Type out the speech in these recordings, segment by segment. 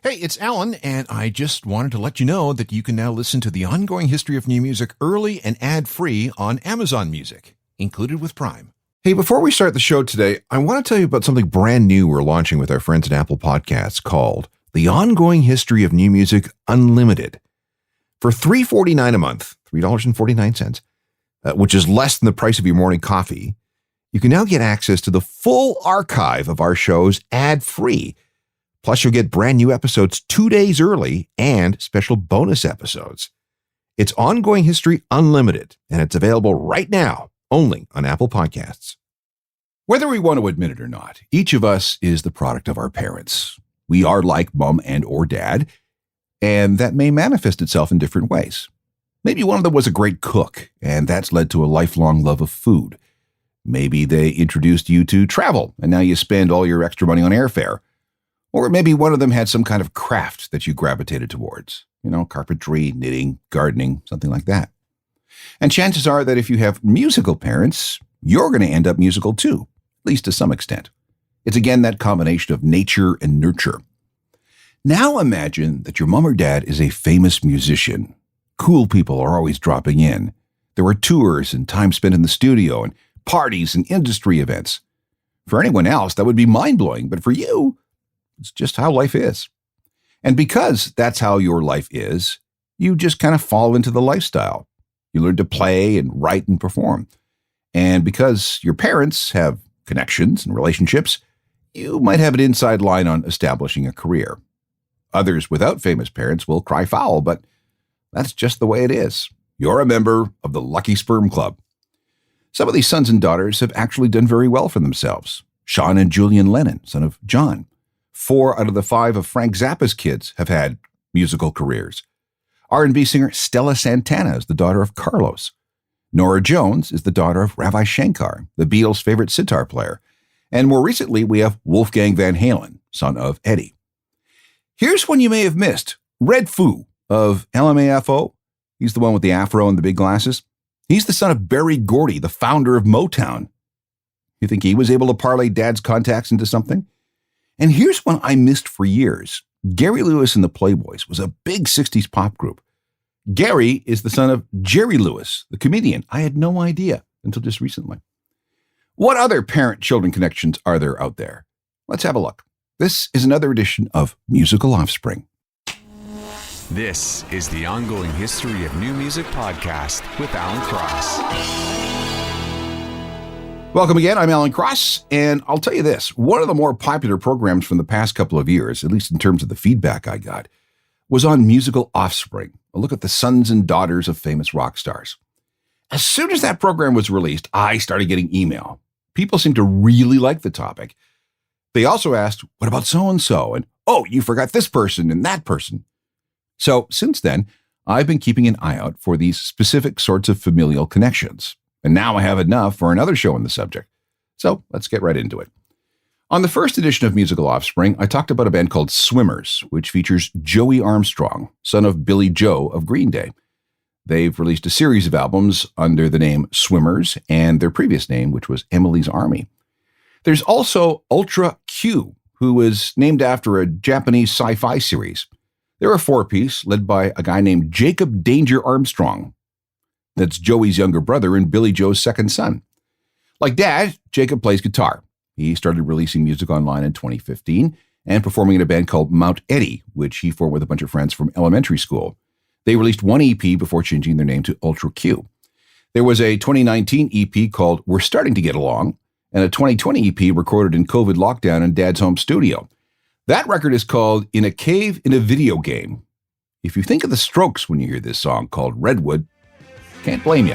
Hey, it's Alan, and I just wanted to let you know that you can now listen to the ongoing history of new music early and ad-free on Amazon Music, included with Prime. Hey, before we start the show today, I want to tell you about something brand new we're launching with our friends at Apple Podcasts called The Ongoing History of New Music Unlimited. For $3.49 a month, $3.49, which is less than the price of your morning coffee, you can now get access to the full archive of our shows ad-free. Plus, you'll get brand new episodes 2 days early and special bonus episodes. It's Ongoing History Unlimited, and it's available right now, only on Apple Podcasts. Whether we want to admit it or not, each of us is the product of our parents. We are like mom and or dad, and that may manifest itself in different ways. Maybe one of them was a great cook, and that's led to a lifelong love of food. Maybe they introduced you to travel, and now you spend all your extra money on airfare. Or maybe one of them had some kind of craft that you gravitated towards. Carpentry, knitting, gardening, something like that. And chances are that if you have musical parents, you're going to end up musical too, at least to some extent. It's again that combination of nature and nurture. Now imagine that your mom or dad is a famous musician. Cool people are always dropping in. There are tours and time spent in the studio and parties and industry events. For anyone else, that would be mind-blowing, but for you, it's just how life is. And because that's how your life is, you just kind of fall into the lifestyle. You learn to play and write and perform. And because your parents have connections and relationships, you might have an inside line on establishing a career. Others without famous parents will cry foul, but that's just the way it is. You're a member of the Lucky Sperm Club. Some of these sons and daughters have actually done very well for themselves. Sean and Julian Lennon, son of John. 4 out of the 5 of Frank Zappa's kids have had musical careers. R&B singer Stella Santana is the daughter of Carlos. Nora Jones is the daughter of Ravi Shankar, the Beatles' favorite sitar player. And more recently, we have Wolfgang Van Halen, son of Eddie. Here's one you may have missed. Red Foo of LMAFO. He's the one with the afro and the big glasses. He's the son of Berry Gordy, the founder of Motown. You think he was able to parlay Dad's contacts into something? And here's one I missed for years. Gary Lewis and the Playboys was a big 60s pop group. Gary is the son of Jerry Lewis, the comedian. I had no idea until just recently. What other parent-children connections are there out there? Let's have a look. This is another edition of Musical Offspring. This is the Ongoing History of New Music podcast with Alan Cross. Welcome again. I'm Alan Cross, and I'll tell you this. One of the more popular programs from the past couple of years, at least in terms of the feedback I got, was on Musical Offspring, a look at the sons and daughters of famous rock stars. As soon as that program was released, I started getting email. People seemed to really like the topic. They also asked, what about so-and-so? And, oh, you forgot this person and that person. So since then, I've been keeping an eye out for these specific sorts of familial connections. And now I have enough for another show on the subject. So let's get right into it. On the first edition of Musical Offspring, I talked about a band called Swimmers, which features Joey Armstrong, son of Billy Joe of Green Day. They've released a series of albums under the name Swimmers and their previous name, which was Emily's Army. There's also Ultra Q, who was named after a Japanese sci-fi series. They're a 4-piece led by a guy named Jacob Danger Armstrong. That's Joey's younger brother and Billy Joe's second son. Like Dad, Jacob plays guitar. He started releasing music online in 2015 and performing in a band called Mount Eddie, which he formed with a bunch of friends from elementary school. They released one EP before changing their name to Ultra Q. There was a 2019 EP called We're Starting to Get Along, and a 2020 EP recorded in COVID lockdown in Dad's home studio. That record is called In a Cave in a Video Game. If you think of the Strokes when you hear this song called Redwood, can't blame you.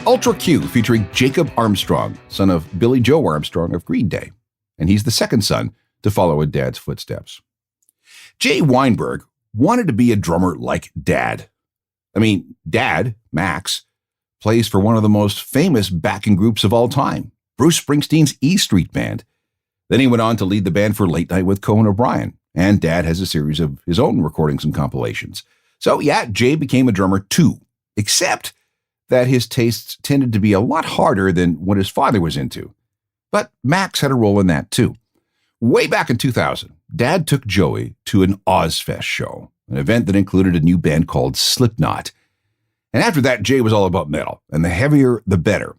Ultra Q featuring Jacob Armstrong, son of Billy Joe Armstrong of Green Day. And he's the second son to follow in Dad's footsteps. Jay Weinberg wanted to be a drummer like Dad. Dad, Max, plays for one of the most famous backing groups of all time, Bruce Springsteen's E Street Band. Then he went on to lead the band for Late Night with Conan O'Brien And Dad has a series of his own recordings and compilations. So yeah, Jay became a drummer too, except that his tastes tended to be a lot harder than what his father was into. But Max had a role in that too. Way back in 2000, Dad took Joey to an Ozfest show, an event that included a new band called Slipknot. And after that, Jay was all about metal, and the heavier, the better.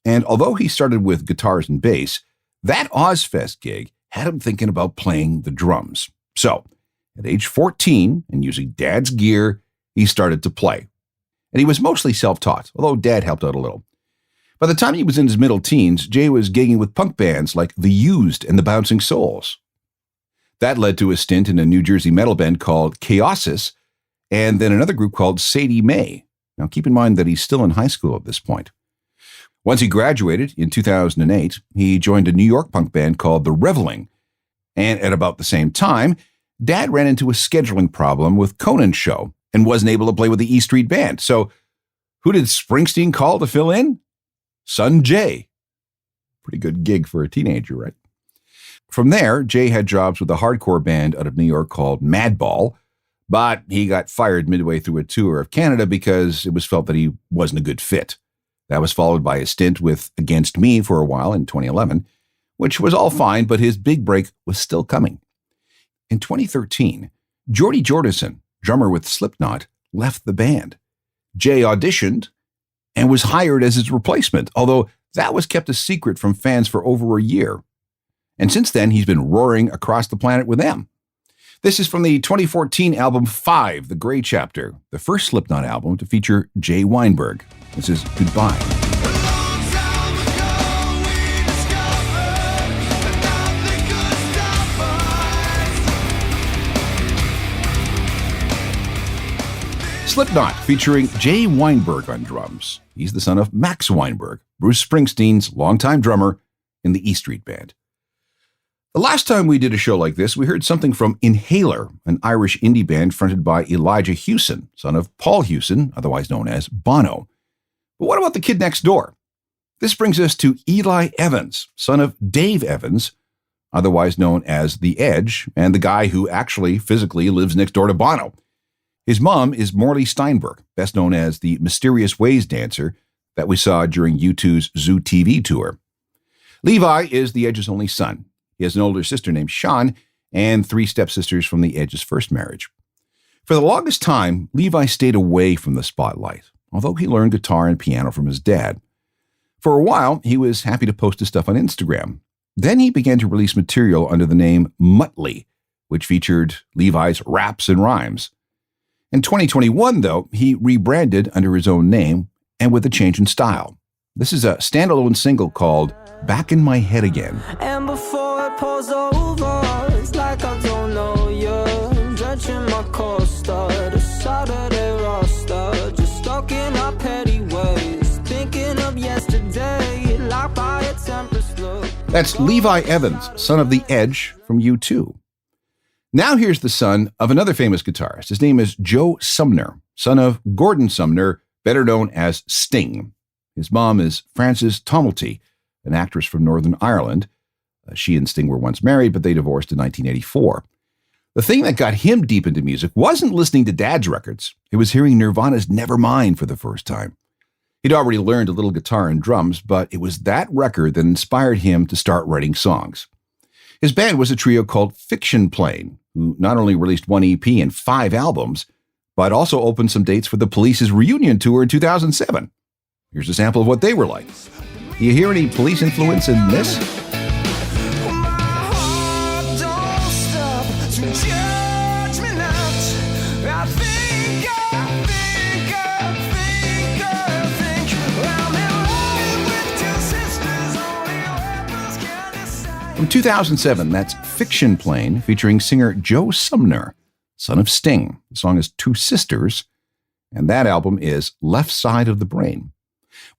And although he started with guitars and bass, that Ozfest gig had him thinking about playing the drums. So, at age 14, and using Dad's gear, he started to play. And he was mostly self-taught, although Dad helped out a little. By the time he was in his middle teens, Jay was gigging with punk bands like The Used and The Bouncing Souls. That led to a stint in a New Jersey metal band called Chaosis, and then another group called Sadie Mae. Now keep in mind that he's still in high school at this point. Once he graduated in 2008, he joined a New York punk band called The Reveling. And at about the same time, Dad ran into a scheduling problem with Conan's show and wasn't able to play with the E Street Band. So who did Springsteen call to fill in? Son Jay. Pretty good gig for a teenager, right? From there, Jay had jobs with a hardcore band out of New York called Madball, but he got fired midway through a tour of Canada because it was felt that he wasn't a good fit. That was followed by a stint with Against Me for a while in 2011, which was all fine, but his big break was still coming. In 2013, Jordy Jordison, drummer with Slipknot, left the band. Jay auditioned and was hired as his replacement, although that was kept a secret from fans for over a year. And since then, he's been roaring across the planet with them. This is from the 2014 album 5, The Gray Chapter, the first Slipknot album to feature Jay Weinberg. This is Goodbye. Slipknot featuring Jay Weinberg on drums. He's the son of Max Weinberg, Bruce Springsteen's longtime drummer in the E Street Band. The last time we did a show like this, we heard something from Inhaler, an Irish indie band fronted by Elijah Hewson, son of Paul Hewson, otherwise known as Bono. But what about the kid next door? This brings us to Eli Evans, son of Dave Evans, otherwise known as The Edge, and the guy who actually physically lives next door to Bono. His mom is Morley Steinberg, best known as the Mysterious Ways dancer that we saw during U2's Zoo TV tour. Levi is The Edge's only son. He has an older sister named Sean and 3 stepsisters from The Edge's first marriage. For the longest time, Levi stayed away from the spotlight, although he learned guitar and piano from his dad. For a while, he was happy to post his stuff on Instagram. Then he began to release material under the name Muttley, which featured Levi's raps and rhymes. In 2021, though, he rebranded under his own name and with a change in style. This is a standalone single called Back in My Head Again. And before it pours over, it's like I don't know you. Drenching my coaster, the Saturday roster, just stuck in our petty ways, thinking of yesterday, like by a tempest look. That's Levi Evans, son of The Edge from U2. Now here's the son of another famous guitarist. His name is Joe Sumner, son of Gordon Sumner, better known as Sting. His mom is Frances Tumilty, an actress from Northern Ireland. She and Sting were once married, but they divorced in 1984. The thing that got him deep into music wasn't listening to Dad's records. It was hearing Nirvana's Nevermind for the first time. He'd already learned a little guitar and drums, but it was that record that inspired him to start writing songs. His band was a trio called Fiction Plane, who not only released 1 EP and 5 albums, but also opened some dates for the Police's reunion tour in 2007. Here's a sample of what they were like. Do you hear any Police influence in this? From 2007, that's Fiction Plane, featuring singer Joe Sumner, son of Sting. The song is Two Sisters, and that album is Left Side of the Brain.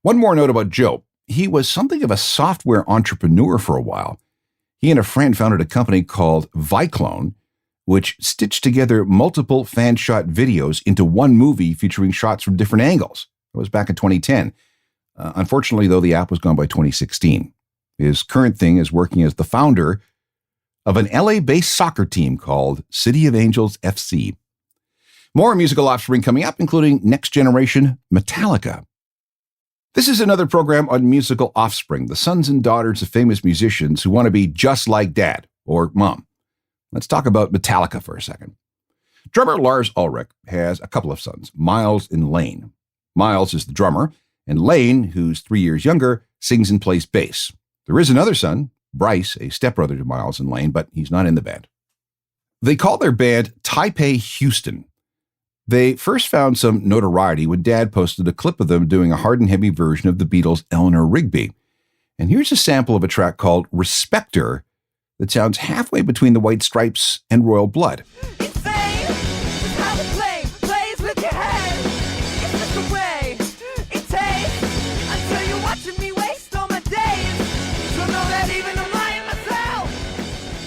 One more note about Joe. He was something of a software entrepreneur for a while. He and a friend founded a company called Viclone, which stitched together multiple fan-shot videos into one movie featuring shots from different angles. It was back in 2010. Unfortunately, though, the app was gone by 2016. His current thing is working as the founder of an LA-based soccer team called City of Angels FC. More musical Offspring coming up, including Next Generation Metallica. This is another program on musical offspring, the sons and daughters of famous musicians who want to be just like dad or mom. Let's talk about Metallica for a second. Drummer Lars Ulrich has a couple of sons, Miles and Lane. Miles is the drummer, and Lane, who's 3 years younger, sings and plays bass. There is another son, Bryce, a stepbrother to Miles and Lane, but he's not in the band. They call their band Taipei Houston. They first found some notoriety when Dad posted a clip of them doing a hard and heavy version of the Beatles' Eleanor Rigby. And here's a sample of a track called Respecter that sounds halfway between the White Stripes and Royal Blood.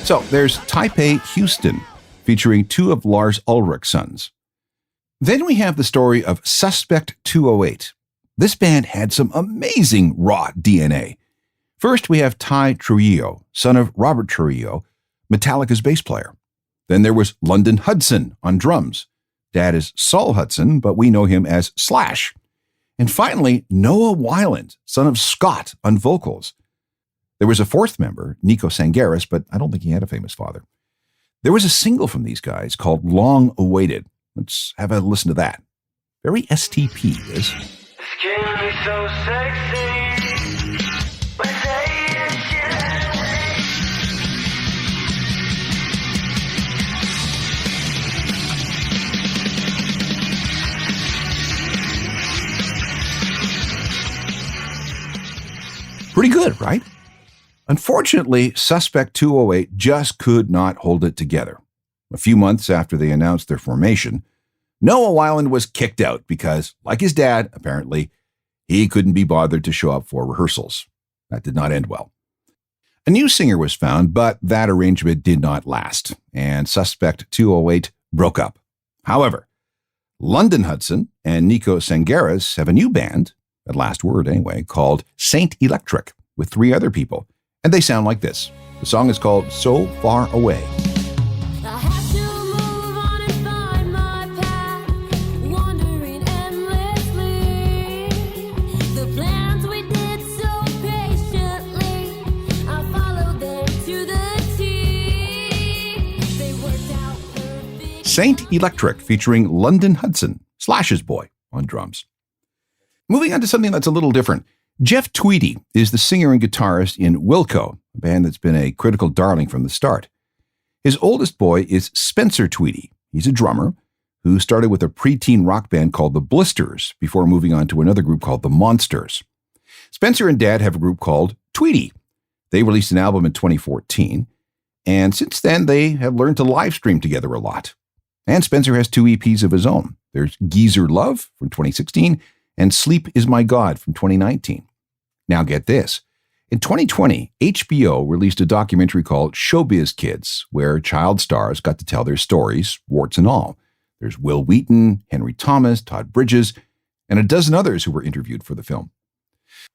So there's Taipei Houston, featuring two of Lars Ulrich's sons. Then we have the story of Suspect 208. This band had some amazing raw DNA. First, we have Ty Trujillo, son of Robert Trujillo, Metallica's bass player. Then there was London Hudson on drums. Dad is Saul Hudson, but we know him as Slash. And finally, Noah Weiland, son of Scott, on vocals. There was a fourth member, Nico Sangaris, but I don't think he had a famous father. There was a single from these guys called Long Awaited. Let's have a listen to that. Very STP, this. Skin me so sexy. But say Pretty good, right? Unfortunately, Suspect 208 just could not hold it together. A few months after they announced their formation, Noah Weiland was kicked out because, like his dad, apparently, he couldn't be bothered to show up for rehearsals. That did not end well. A new singer was found, but that arrangement did not last, and Suspect 208 broke up. However, London Hudson and Nico Sangaris have a new band, at last word anyway, called Saint Electric, with 3 other people. And they sound like this. The song is called So Far Away. I have to move on and find my path, wandering endlessly. The plans we did so patiently, I followed them to the T. They worked out perfect. Saint Electric featuring London Hudson, Slash's boy, on drums. Moving on to something that's a little different. Jeff Tweedy is the singer and guitarist in Wilco, a band that's been a critical darling from the start. His oldest boy is Spencer Tweedy. He's a drummer who started with a preteen rock band called the Blisters before moving on to another group called the Monsters. Spencer and Dad have a group called Tweedy. They released an album in 2014, and since then they have learned to live stream together a lot. And Spencer has 2 EPs of his own. There's Geezer Love from 2016 and Sleep Is My God from 2019. Now get this. In 2020, HBO released a documentary called Showbiz Kids, where child stars got to tell their stories, warts and all. There's Will Wheaton, Henry Thomas, Todd Bridges, and a dozen others who were interviewed for the film.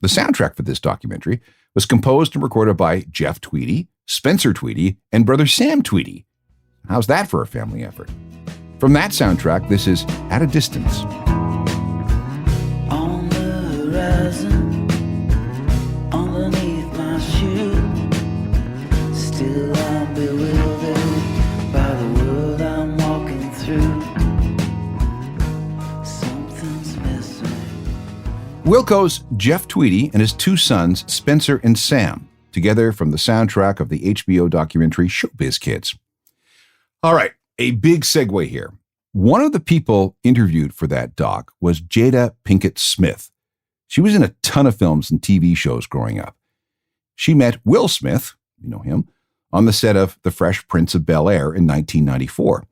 The soundtrack for this documentary was composed and recorded by Jeff Tweedy, Spencer Tweedy, and brother Sam Tweedy. How's that for a family effort? From that soundtrack, this is At a Distance. on the horizon, underneath my shoe, still I'm bewildered by the world I'm walking through. Something's missing. Wilco's Jeff Tweedy and his 2 sons, Spencer and Sam, together from the soundtrack of the HBO documentary Showbiz Kids. All right, a big segue here. One of the people interviewed for that doc was Jada Pinkett Smith. She was in a ton of films and TV shows growing up. She met Will Smith, you know him, on the set of The Fresh Prince of Bel-Air in 1994.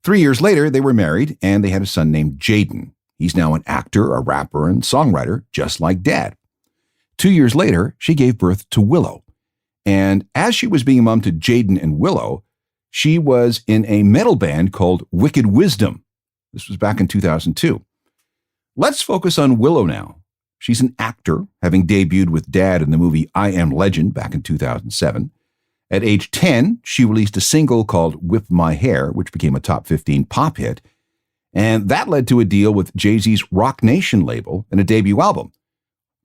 3 years later, they were married and they had a son named Jaden. He's now an actor, a rapper, and songwriter, just like Dad. 2 years later, she gave birth to Willow. And as she was being a mom to Jaden and Willow, she was in a metal band called Wicked Wisdom. This was back in 2002. Let's focus on Willow now. She's an actor, having debuted with Dad in the movie I Am Legend back in 2007. At age 10, she released a single called Whip My Hair, which became a top 15 pop hit. And that led to a deal with Jay-Z's Rock Nation label and a debut album.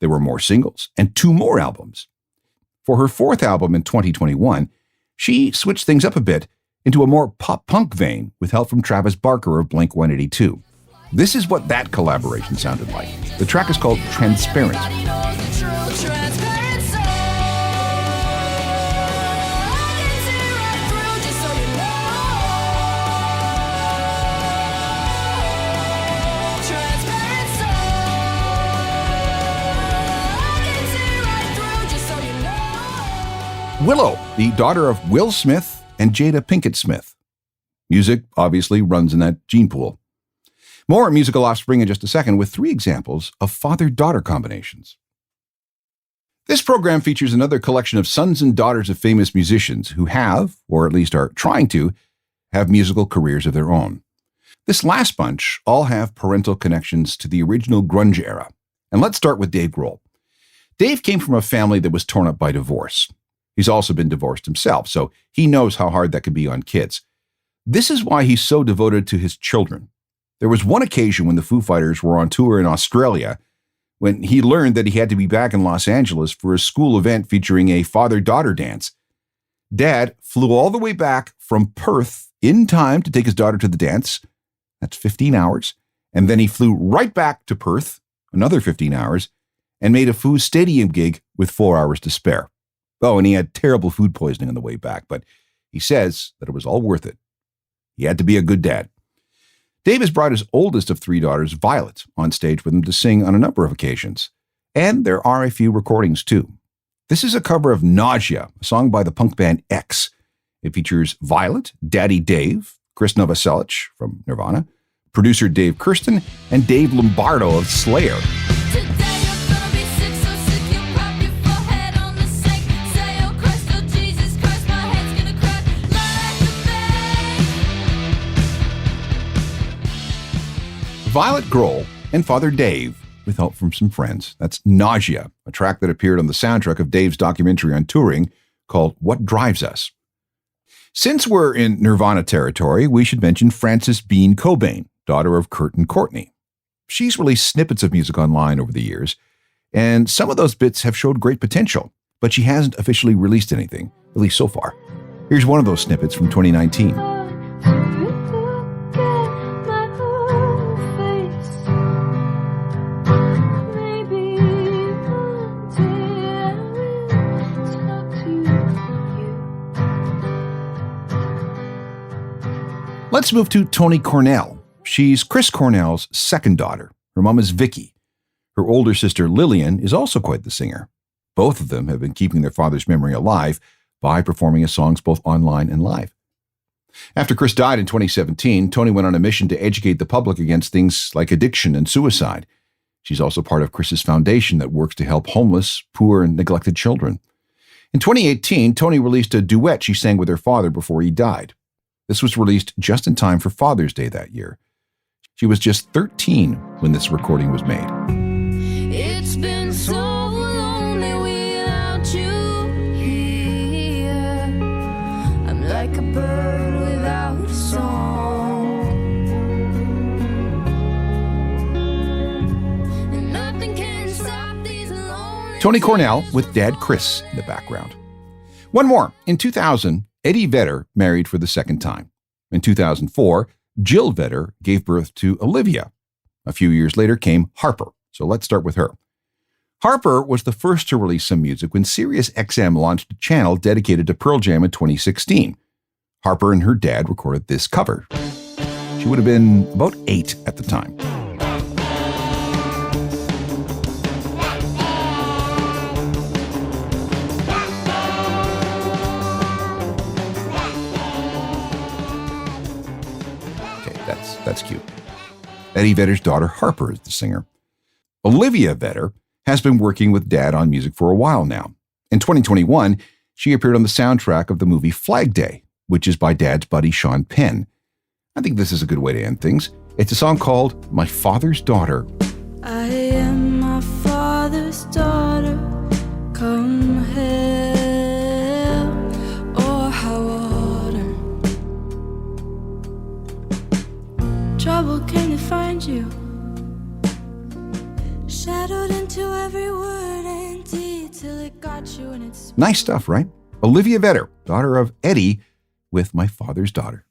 There were more singles and 2 more albums. For her 4th album in 2021, she switched things up a bit into a more pop-punk vein with help from Travis Barker of Blink-182. This is what that collaboration sounded like. The track is called Transparent. Willow, the daughter of Will Smith and Jada Pinkett Smith. Music obviously runs in that gene pool. More musical Offspring in just a second with 3 examples of father-daughter combinations. This program features another collection of sons and daughters of famous musicians who have, or at least are trying to, have musical careers of their own. This last bunch all have parental connections to the original grunge era. And let's start with Dave Grohl. Dave came from a family that was torn up by divorce. He's also been divorced himself, so he knows how hard that can be on kids. This is why he's so devoted to his children. There was one occasion when the Foo Fighters were on tour in Australia when he learned that he had to be back in Los Angeles for a school event featuring a father-daughter dance. Dad flew all the way back from Perth in time to take his daughter to the dance. That's 15 hours. And then he flew right back to Perth, another 15 hours, and made a Foo Stadium gig with 4 hours to spare. Oh, and he had terrible food poisoning on the way back, but he says that it was all worth it. He had to be a good dad. Dave has brought his oldest of 3 daughters, Violet, on stage with him to sing on a number of occasions. And there are a few recordings, too. This is a cover of Nausea, a song by the punk band X. It features Violet, Daddy Dave, Chris Novoselic from Nirvana, producer Dave Kirsten, and Dave Lombardo of Slayer. Violet Grohl and Father Dave, with help from some friends. That's Nausea, a track that appeared on the soundtrack of Dave's documentary on touring called What Drives Us. Since we're in Nirvana territory, we should mention Frances Bean Cobain, daughter of Kurt and Courtney. She's released snippets of music online over the years, and some of those bits have showed great potential, but she hasn't officially released anything, at least so far. Here's one of those snippets from 2019. Let's move to Toni Cornell. She's Chris Cornell's second daughter. Her mom is Vicky. Her older sister Lillian is also quite the singer. Both of them have been keeping their father's memory alive by performing his songs both online and live. After Chris died in 2017, Toni went on a mission to educate the public against things like addiction and suicide. She's also part of Chris's foundation that works to help homeless, poor, and neglected children. In 2018, Toni released a duet she sang with her father before he died. This was released just in time for Father's Day that year. She was just 13 when this recording was made. It's been so lonely without you here. I'm like a bird without a song, and nothing can stop these lonely. Toni Cornell with Dad Chris in the background. One more. In 2000, Eddie Vedder married for the second time. In 2004, Jill Vedder gave birth to Olivia. A few years later came Harper. So let's start with her. Harper was the first to release some music when SiriusXM launched a channel dedicated to Pearl Jam in 2016. Harper and her dad recorded this cover. She would have been about 8 at the time. That's cute. Eddie Vedder's daughter Harper is the singer. Olivia Vedder has been working with Dad on music for a while now. In 2021, she appeared on the soundtrack of the movie Flag Day, which is by Dad's buddy Sean Penn. I think this is a good way to end things. It's a song called My Father's Daughter. I am my father's daughter, come hell find you. Shadowed into every word and deed till it got you in its. Nice stuff, right? Olivia Vedder, daughter of Eddie with My Father's Daughter.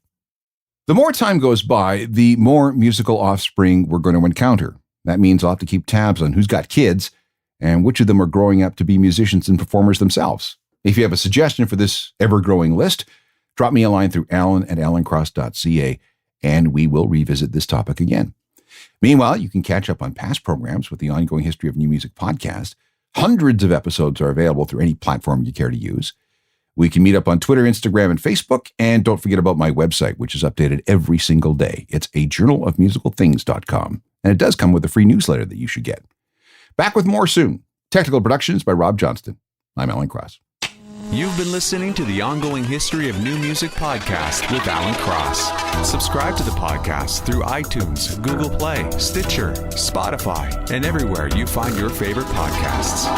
The more time goes by, the more musical offspring we're going to encounter. That means I'll have to keep tabs on who's got kids and which of them are growing up to be musicians and performers themselves. If you have a suggestion for this ever-growing list, drop me a line through alan@alancross.ca, and we will revisit this topic again. Meanwhile, you can catch up on past programs with the Ongoing History of New Music podcast. Hundreds of episodes are available through any platform you care to use. We can meet up on Twitter, Instagram, and Facebook. And don't forget about my website, which is updated every single day. It's ajournalofmusicalthings.com. And it does come with a free newsletter that you should get. Back with more soon. Technical Productions by Rob Johnston. I'm Alan Cross. You've been listening to the Ongoing History of New Music podcast with Alan Cross. Subscribe to the podcast through iTunes, Google Play, Stitcher, Spotify, and everywhere you find your favorite podcasts.